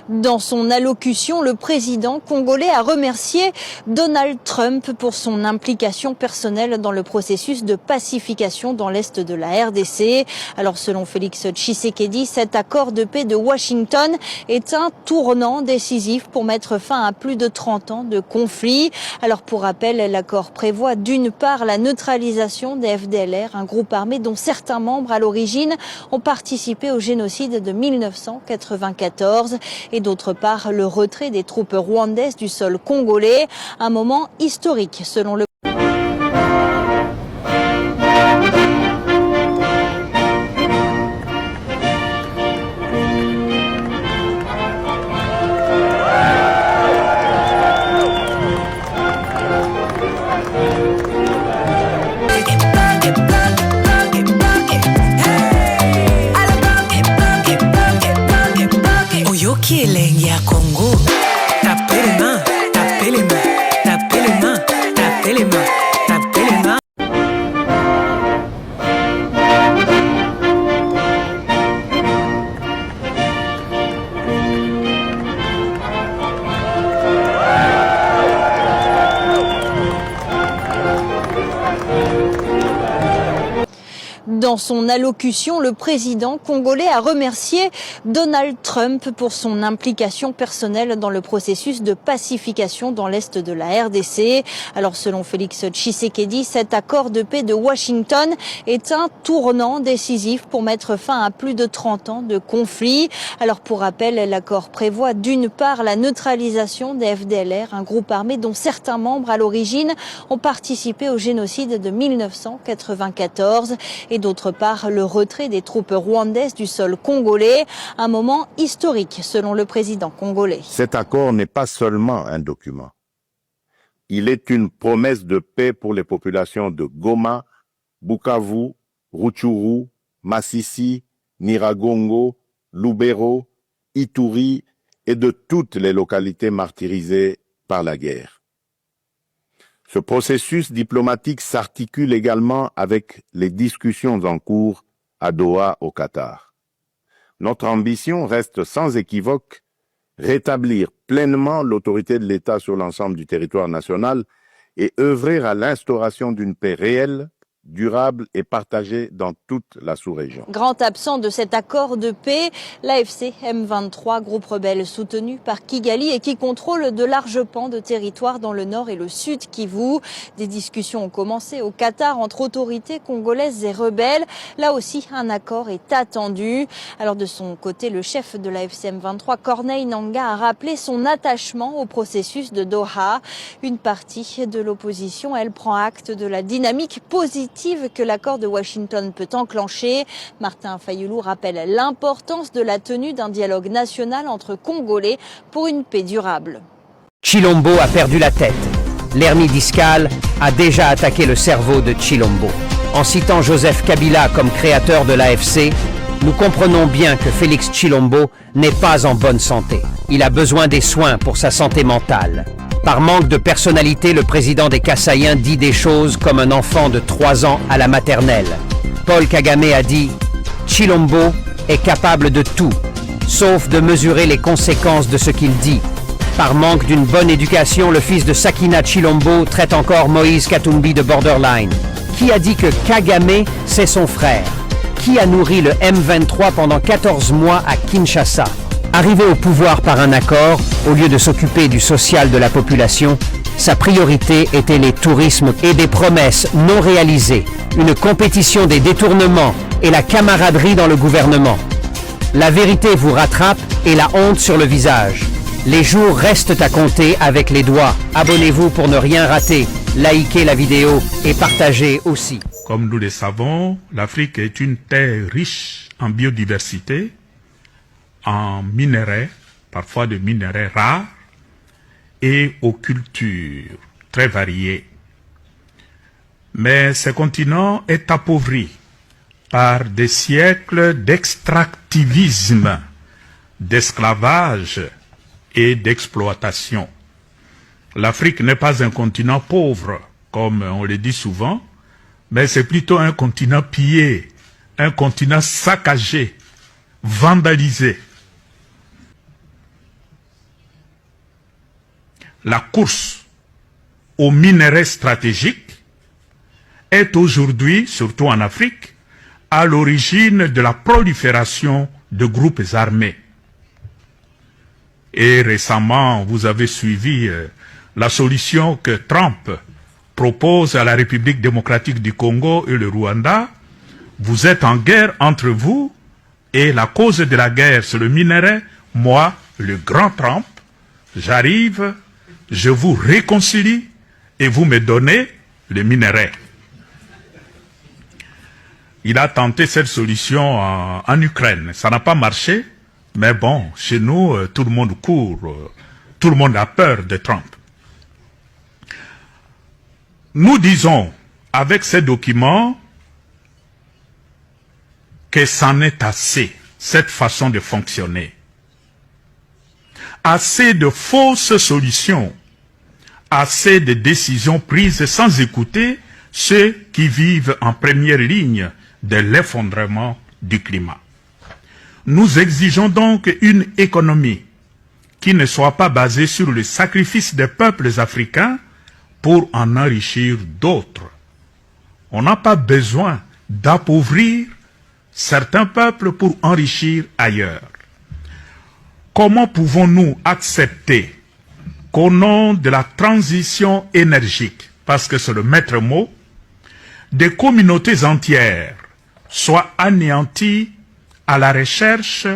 Dans son allocution, le président congolais a remercié Donald Trump pour son implication personnelle dans le processus de pacification dans l'est de la RDC. Alors selon Félix Tshisekedi, cet accord de paix de Washington est un tournant décisif pour mettre fin à plus de 30 ans de conflit. Alors pour rappel, l'accord prévoit d'une part la neutralisation des FDLR, un groupe armé dont certains membres à l'origine ont participé au génocide de 1994 et d'autre part le retrait des troupes rwandaises du sol congolais, un moment historique selon le Killing ya Congo. Tapez les mains, tapez les mains, tapez les mains, tapez les mains, tapez les mains. Dans son allocution, le président congolais a remercié Donald Trump pour son implication personnelle dans le processus de pacification dans l'est de la RDC. Alors selon Félix Tshisekedi, cet accord de paix de Washington est un tournant décisif pour mettre fin à plus de 30 ans de conflit. Alors pour rappel, l'accord prévoit d'une part la neutralisation des FDLR, un groupe armé dont certains membres à l'origine ont participé au génocide de 1994 et d'autre part le retrait des troupes rwandaises du sol congolais, un moment historique selon le président congolais. Cet accord n'est pas seulement un document. Il est une promesse de paix pour les populations de Goma, Bukavu, Rutshuru, Masisi, Nyiragongo, Lubero, Ituri et de toutes les localités martyrisées par la guerre. Ce processus diplomatique s'articule également avec les discussions en cours à Doha, au Qatar. Notre ambition reste sans équivoque rétablir pleinement l'autorité de l'État sur l'ensemble du territoire national et œuvrer à l'instauration d'une paix réelle, durable et partagée dans toute la sous-région. Grand absent de cet accord de paix, l'AFC M23, groupe rebelle soutenu par Kigali et qui contrôle de larges pans de territoire dans le nord et le sud Kivu. Des discussions ont commencé au Qatar entre autorités congolaises et rebelles. Là aussi, un accord est attendu. Alors de son côté, le chef de l'AFC M23, Corneille Nangaa, a rappelé son attachement au processus de Doha. Une partie de l'opposition, elle prend acte de la dynamique positive que l'accord de Washington peut enclencher. Martin Fayulu rappelle l'importance de la tenue d'un dialogue national entre Congolais pour une paix durable. Chilombo a perdu la tête. L'hernie discale a déjà attaqué le cerveau de Chilombo. En citant Joseph Kabila comme créateur de l'AFC, nous comprenons bien que Félix Chilombo n'est pas en bonne santé. Il a besoin des soins pour sa santé mentale. Par manque de personnalité, le président des Kassaïens dit des choses comme un enfant de 3 ans à la maternelle. Paul Kagame a dit « Chilombo est capable de tout, sauf de mesurer les conséquences de ce qu'il dit ». Par manque d'une bonne éducation, le fils de Sakina Chilombo traite encore Moïse Katumbi de borderline. Qui a dit que Kagame, c'est son frère? Qui a nourri le M23 pendant 14 mois à Kinshasa? Arrivé au pouvoir par un accord, au lieu de s'occuper du social de la population, sa priorité était les tourismes et des promesses non réalisées, une compétition des détournements et la camaraderie dans le gouvernement. La vérité vous rattrape et la honte sur le visage. Les jours restent à compter avec les doigts. Abonnez-vous pour ne rien rater, likez la vidéo et partagez aussi. Comme nous le savons, l'Afrique est une terre riche en biodiversité, en minerais, parfois de minerais rares, et aux cultures très variées. Mais ce continent est appauvri par des siècles d'extractivisme, d'esclavage et d'exploitation. L'Afrique n'est pas un continent pauvre, comme on le dit souvent, mais c'est plutôt un continent pillé, un continent saccagé, vandalisé. la course aux minerais stratégiques est aujourd'hui, surtout en Afrique, à l'origine de la prolifération de groupes armés. Et récemment, vous avez suivi la solution que Trump propose à la République démocratique du Congo et le Rwanda. Vous êtes en guerre entre vous et la cause de la guerre, c'est le minerai. Moi, le grand Trump, j'arrive, je vous réconcilie et vous me donnez le minerai. Il a tenté cette solution en Ukraine. Ça n'a pas marché, mais bon, chez nous, tout le monde court, tout le monde a peur de Trump. Nous disons, avec ces documents, que c'en est assez, cette façon de fonctionner. Assez de fausses solutions, assez de décisions prises sans écouter ceux qui vivent en première ligne de l'effondrement du climat. Nous exigeons donc une économie qui ne soit pas basée sur le sacrifice des peuples africains pour en enrichir d'autres. On n'a pas besoin d'appauvrir certains peuples pour enrichir ailleurs. Comment pouvons-nous accepter qu'au nom de la transition énergique, parce que c'est le maître mot, des communautés entières soient anéanties à la recherche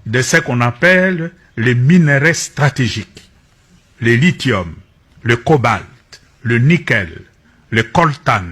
de ce qu'on appelle les minerais stratégiques, le lithium, le cobalt, le nickel, le coltan,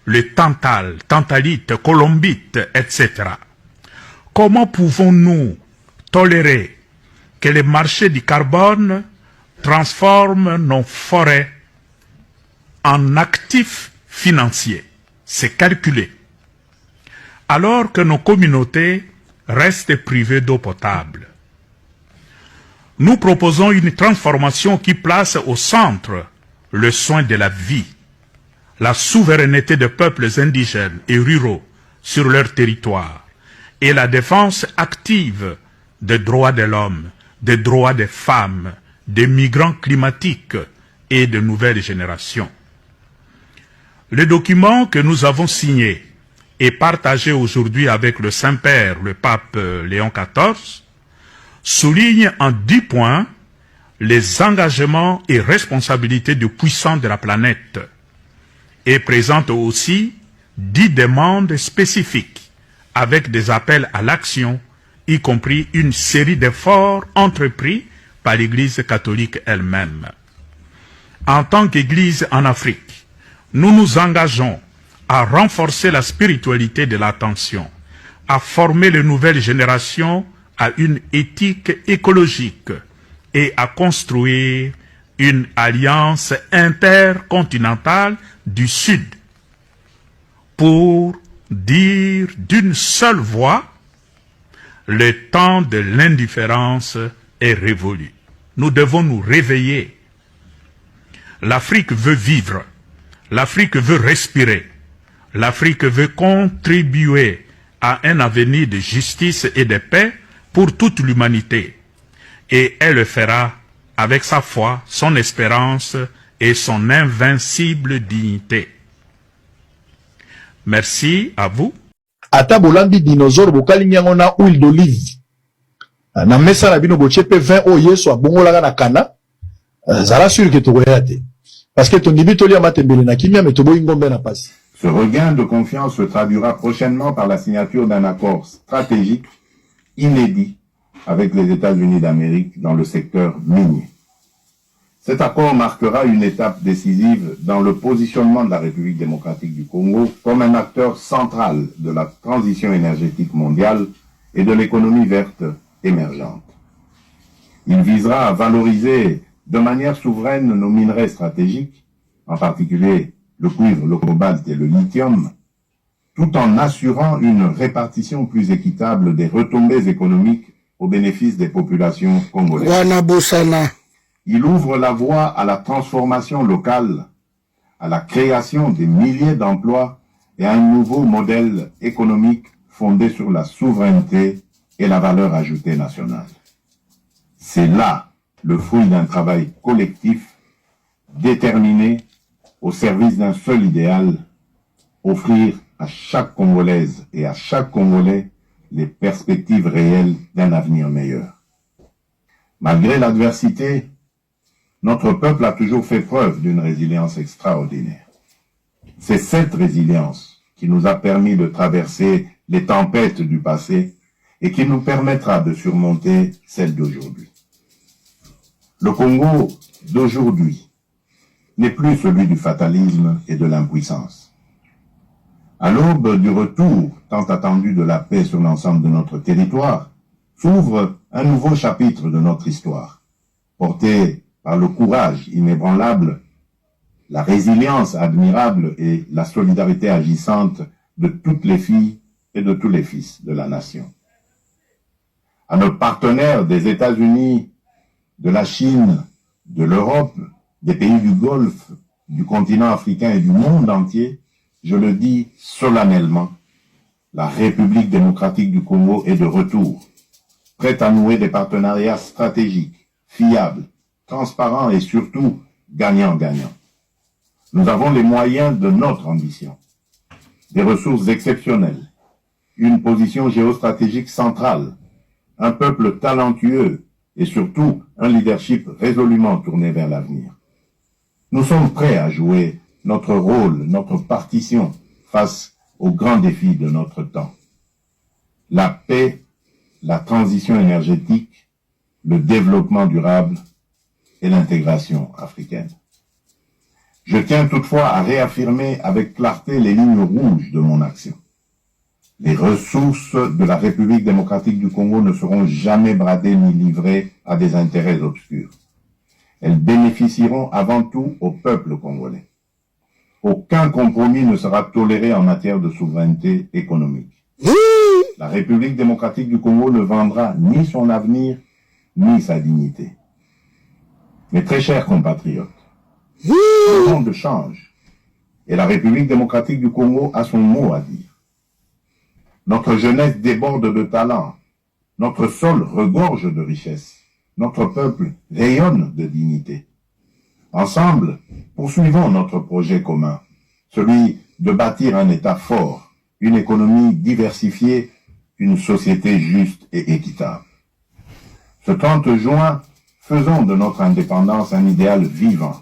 le tantal, tantalite, colombite, etc. Comment pouvons-nous tolérer que les marchés du carbone transforment nos forêts en actifs financiers? C'est calculé. Alors que nos communautés restent privées d'eau potable. Nous proposons une transformation qui place au centre le soin de la vie, la souveraineté des peuples indigènes et ruraux sur leur territoire et la défense active des droits de l'homme, des droits des femmes, des migrants climatiques et de nouvelles générations. Le document que nous avons signé et partagé aujourd'hui avec le Saint-Père, le pape Léon XIV, souligne en 10 points les engagements et responsabilités des puissants de la planète et présente aussi 10 demandes spécifiques avec des appels à l'action, y compris une série d'efforts entrepris par l'Église catholique elle-même. En tant qu'Église en Afrique, nous nous engageons à renforcer la spiritualité de l'attention, à former les nouvelles générations à une éthique écologique et à construire une alliance intercontinentale du Sud pour dire d'une seule voix, le temps de l'indifférence est révolu. Nous devons nous réveiller. L'Afrique veut vivre. L'Afrique veut respirer. L'Afrique veut contribuer à un avenir de justice et de paix pour toute l'humanité. Et elle le fera avec sa foi, son espérance et son invincible dignité. Merci à vous. Ata bolandi dinosaure bokali nyango na huile d'olive. Na mesa na bino bochepe 20 oye so abongolaka na kana. Zala sûr que tokoyate. Parce que ton dibito lia matembele na kimia metobo ingombe na pasi. Ce regain de confiance se traduira prochainement par la signature d'un accord stratégique inédit avec les États-Unis d'Amérique dans le secteur minier. Cet accord marquera une étape décisive dans le positionnement de la République démocratique du Congo comme un acteur central de la transition énergétique mondiale et de l'économie verte émergente. Il visera à valoriser de manière souveraine nos minerais stratégiques, en particulier le cuivre, le cobalt et le lithium, tout en assurant une répartition plus équitable des retombées économiques au bénéfice des populations congolaises. Il ouvre la voie à la transformation locale, à la création des milliers d'emplois et à un nouveau modèle économique fondé sur la souveraineté et la valeur ajoutée nationale. C'est là le fruit d'un travail collectif déterminé au service d'un seul idéal, offrir à chaque Congolaise et à chaque Congolais les perspectives réelles d'un avenir meilleur. Malgré l'adversité, notre peuple a toujours fait preuve d'une résilience extraordinaire. C'est cette résilience qui nous a permis de traverser les tempêtes du passé et qui nous permettra de surmonter celles d'aujourd'hui. Le Congo d'aujourd'hui n'est plus celui du fatalisme et de l'impuissance. À l'aube du retour tant attendu de la paix sur l'ensemble de notre territoire, s'ouvre un nouveau chapitre de notre histoire, porté par le courage inébranlable, la résilience admirable et la solidarité agissante de toutes les filles et de tous les fils de la nation. À nos partenaires des États-Unis, de la Chine, de l'Europe, des pays du Golfe, du continent africain et du monde entier, je le dis solennellement, la République démocratique du Congo est de retour, prête à nouer des partenariats stratégiques, fiables, transparents et surtout gagnant-gagnant. Nous avons les moyens de notre ambition, des ressources exceptionnelles, une position géostratégique centrale, un peuple talentueux et surtout un leadership résolument tourné vers l'avenir. Nous sommes prêts à jouer notre rôle, notre partition face aux grands défis de notre temps. La paix, la transition énergétique, le développement durable et l'intégration africaine. Je tiens toutefois à réaffirmer avec clarté les lignes rouges de mon action. Les ressources de la République démocratique du Congo ne seront jamais bradées ni livrées à des intérêts obscurs. Elles bénéficieront avant tout au peuple congolais. Aucun compromis ne sera toléré en matière de souveraineté économique. La République démocratique du Congo ne vendra ni son avenir, ni sa dignité. Mes très chers compatriotes, le monde change et la République démocratique du Congo a son mot à dire. Notre jeunesse déborde de talent, notre sol regorge de richesses, notre peuple rayonne de dignité. Ensemble, poursuivons notre projet commun, celui de bâtir un État fort, une économie diversifiée, une société juste et équitable. Ce 30 juin, faisons de notre indépendance un idéal vivant,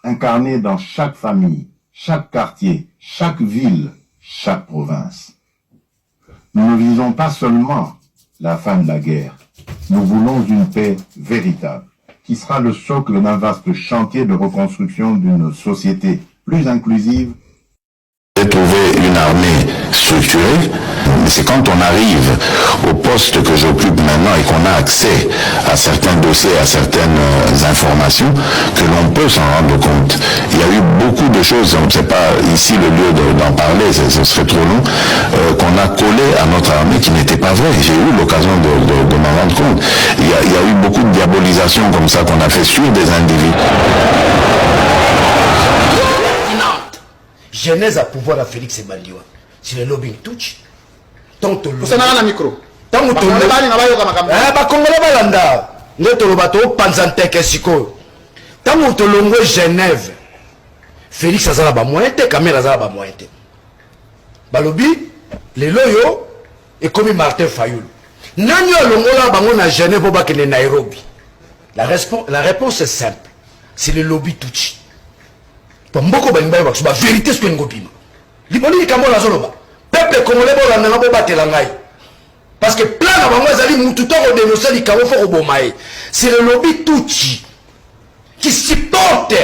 incarné dans chaque famille, chaque quartier, chaque ville, chaque province. Nous ne visons pas seulement la fin de la guerre, nous voulons une paix véritable, qui sera le socle d'un vaste chantier de reconstruction d'une société plus inclusive. Trouver une armée structurée, mais c'est quand on arrive au poste que j'occupe maintenant et qu'on a accès à certains dossiers, à certaines informations, que l'on peut s'en rendre compte. Il y a eu beaucoup de choses, on ne sait pas ici le lieu d'en parler, ce serait trop long, qu'on a collé à notre armée qui n'était pas vrai. J'ai eu l'occasion de m'en rendre compte. Il y a eu beaucoup de diabolisation comme ça qu'on a fait sur des individus. Genèse à pouvoir à Félix et Bandiwa. C'est le lobbying touch. Tant que vous avez un micro. Tant que Congolais balanda. Notre lobato panzante siko. Tant que longo Genève. Félix azala ba moite, Kamel azala ba moite. Balobi, les loyo et comme Martin Fayoul. Nani longola bango na Genève au bac de Nairobi. La réponse est simple. C'est le lobby touch. Mboko banimba ba suba vérité ce que ngopima liboni kambo la zoloba peuple congolais bo landa bo batela ngai parce que plan na bango ezali mutu to ko dénoncer li kambo fo bomae c'est le lobby touchi qui supporte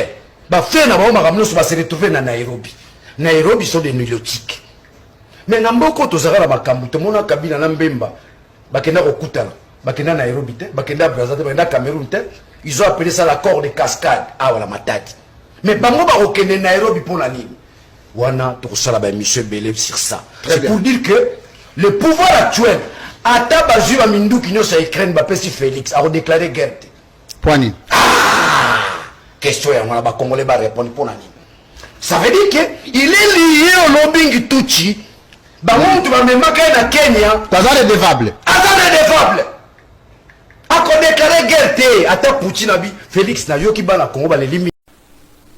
ba fait na bango makamno so ba se retrouver na Nairobi sont des neurotiques mais na mboko to zaka la makambu to mona kabila na mbemba bakenda ko kutala bakenda Nairobi te bakenda Brazzaville bakenda Cameroun te ils ont appelé ça l'accord de cascade ah wala matadi. Mais bango ba okende Nairobi pour la ligne. Wana to sala ba monsieur Belé sur ça. C'est pour dire que le pouvoir actuel ata bazu ba mindu kinyo sa Ukraine ba pesi Félix a déclaré guerre. Poani. Ah! Question ya mwana ba congolais ba répondre pour la ligne. Ça veut dire que il est lié au lobbying Tutsi. Bango tu va même ka na Kenya, Tazale défable. Azale défable. A ko déclarer guerre té ata Poutine abi Félix na yo ki ba na Congo ba les limites.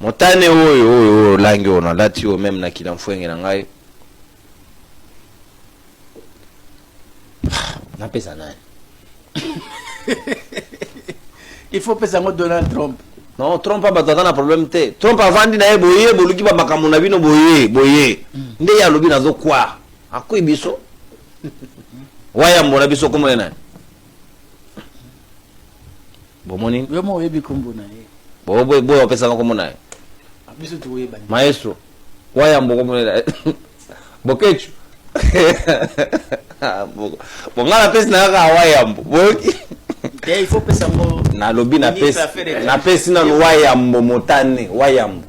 motane oyo langi ona lati o même na kilamfwenge na ngai na pesa nani il faut pesa ngo Donald Trump. Non, Trump a batata na problème te. Trump avandi na ye boye boluki ba makambo na bino boye. Nde ya lobi nazo kwa. Akoy biso. Waya mbona biso komona na. Bomoni. Yo mo yebi kombo na ye. Bo pesa ngoko mona. Biso tu yeba. Maestro. Waya mboko mona na. Bokechu. Bongala pesa na ka waya mbo. Boki. Il faut pesa ngo na lobi na pesi na wayambo motane wayambo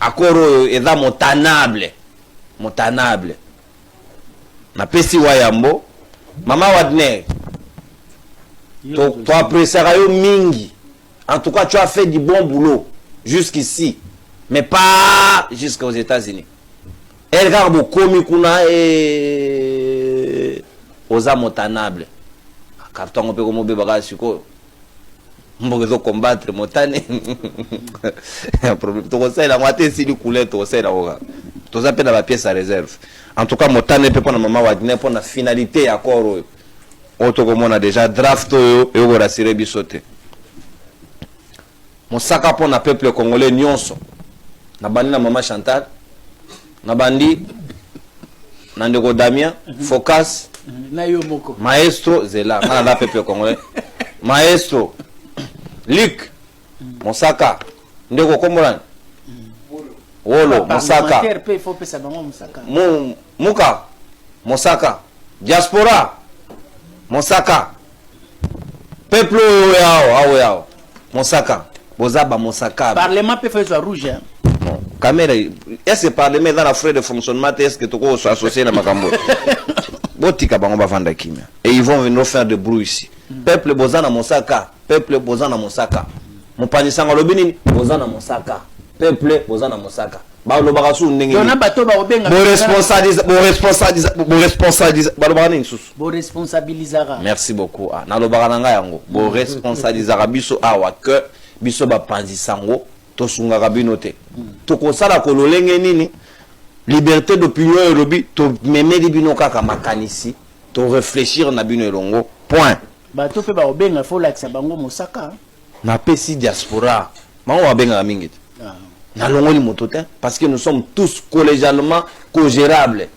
akoro eza motanable na pesi wayambo mama Wagner toi appréciera yo mingi en tout cas tu as fait du bon boulot jusqu'ici mais pas jusqu'aux États-Unis elle garde komi kuna oza motanable carton pe comme beba siko mbogezo combattre motane problème to conseil la moitié si du couler to conseil la oga to za pe na ba pièce à réserve en tout cas motane pe pona mama Wagner pona finalité ya koro oto komona déjà draft yo e ko rassurer bisote mosaka pona peuple congolais nyonso na bandi na mama Chantal na bandi na ndeko Damien Focus na yo moko maestro Zela ngana da peuple congolais maestro Luc Mosaka ndeko komolani wolo Mosaka pe faut pesa bango Mosaka muka Mosaka diaspora Mosaka peuple yao Mosaka bozaba Mosaka parlement peut faire rouge hein? Non caméra est-ce que parlement dans la frais de fonctionnement est-ce que toko so associé na makambo botika bango bavanda kimia et ils vont venir faire de bruit ici peuple bozana Mosaka peuple bozana Mosaka mopanisa ngalobi nini bozana Mosaka peuple bozana Mosaka ba lo bakasu ndenge dona bato ba obenga bo responsabiliser ba lo bakana nsusu bo responsabilisera merci beaucoup na lo bakana nga yango bo responsabilisera biso awa que biso ba panzisango to sunga kabino te to kosala kololenge nini liberté d'opinion et lobby to memeli bino kaka makanisi to réfléchir na bino elongo point bato pe ba obenga faut l'accès bango Mosaka na pesi diaspora bango babenga mingi na longoli moto te parce que nous sommes tous collégialement co-gérables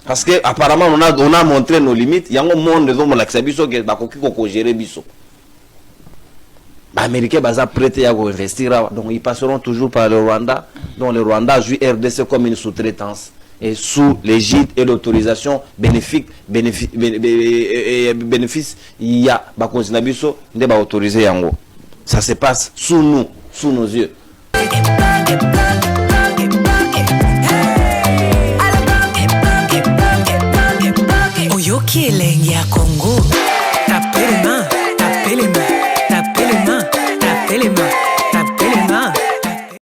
parce que apparemment on a montré nos limites yango monde zo mo l'accès biso ke bakoki ko gérer biso Américains baza prêté à investir donc ils passeront toujours par le Rwanda donc le Rwanda a joué RDC comme une sous-traitance et sous l'égide et l'autorisation bénéfice il y a bakonzi na biso nde ba autoriser yango ça se passe sous nous sous nos yeux Oyoki elengi ya Congo tapez les mains